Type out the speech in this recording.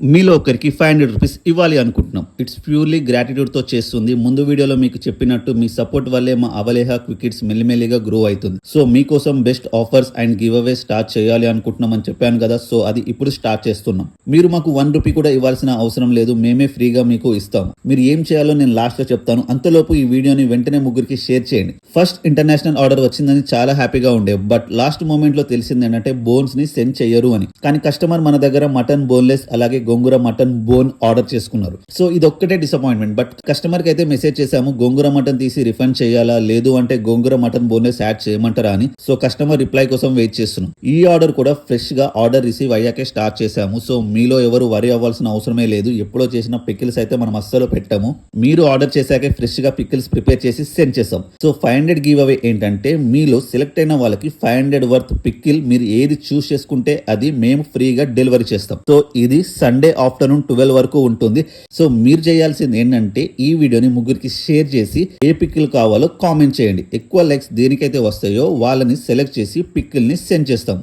మీలో ఒకరికి 500 రూపీస్ ఇవ్వాలి అనుకుంటున్నాం. ఇట్స్ ప్యూర్లీ గ్రాటిట్యూడ్తో చేస్తుంది. ముందు వీడియోలో మీకు చెప్పినట్టు మీ సపోర్ట్ వల్లే మా అవలేహ క్విక్ హిట్స్ మెల్లిమెల్లిగా గ్రో అవుతుంది. సో మీకోసం best offers and give away start చేయాలి అనుకుంటున్నాం అని చెప్పాను కదా. సో అది ఇప్పుడు స్టార్ట్ చేస్తున్నాం. మీరు మాకు 1 రూపీ కూడా ఇవ్వాల్సిన అవసరం లేదు. మేమే ఫ్రీగా మీకు ఇస్తాము. మీరు ఏం చేయాలో నేను లాస్ట్ లో చెప్తాను. అంతలోపు ఈ వీడియోని వెంటనే ముగ్గురికి షేర్ చేయండి. ఫస్ట్ ఇంటర్నేషనల్ ఆర్డర్ వచ్చిందని చాలా హ్యాపీగా ఉండే, బట్ లాస్ట్ మూమెంట్ లో తెలిసింది ఏంటంటే బోన్స్ ని సెండ్ చెయ్యరు అని. కానీ కస్టమర్ మన దగ్గర మటన్ బోన్లెస్ అలాగే గోంగూర మటన్ బోన్ ఆర్డర్ చేసుకున్నారు. సో ఇది ఒక్కటే డిసప్పాయింట్మెంట్. బట్ కస్టమర్ కి అయితే మెసేజ్ చేశాము, గోంగూర మటన్ తీసి రిఫండ్ చేయాలా లేదు అంటే గోంగూర మటన్ బోన్లెస్ యాడ్ చేయమంటారా అని. సో కస్టమర్ రిప్లై కోసం వెయిట్ చేస్తున్నాం. ఈ ఆర్డర్ కూడా ఫ్రెష్ గా ఆర్డర్ రిసీవ్ అయ్యాకే స్టార్ట్ చేశాము. సో మీలో ఎవరు వరి అవ్వాల్సిన అవసరమే లేదు. ఎప్పుడో చేసిన పికిల్స్ అయితే మనం అస్సలు పెట్టాము. మీరు ఆర్డర్ చేశాకే ఫ్రెష్ గా పికిల్స్ ప్రిపేర్ చేసి సెండ్ చేసాం. సో 500 గివ్ అవే ఏంటంటే మీలో సెలెక్ట్ అయిన వాళ్ళకి 500 వర్త్ పికిల్ మీరు ఏది చూస్ చేసుకుంటే అది మేము ఫ్రీగా డెలివరీ చేస్తాం. సో ఇది సండే ఆఫ్టర్నూన్ 12 వరకు ఉంటుంది. సో మీరు చేయాల్సింది ఏంటంటే ఈ వీడియోని ముగ్గురికి షేర్ చేసి ఏ పికిల్ కావాలో కామెంట్ చేయండి. ఎక్కువ లైక్స్ దేనికైతే వస్తాయో వాళ్ళని సెలెక్ట్ చేసి పికిల్ ని సెండ్ చేస్తాం.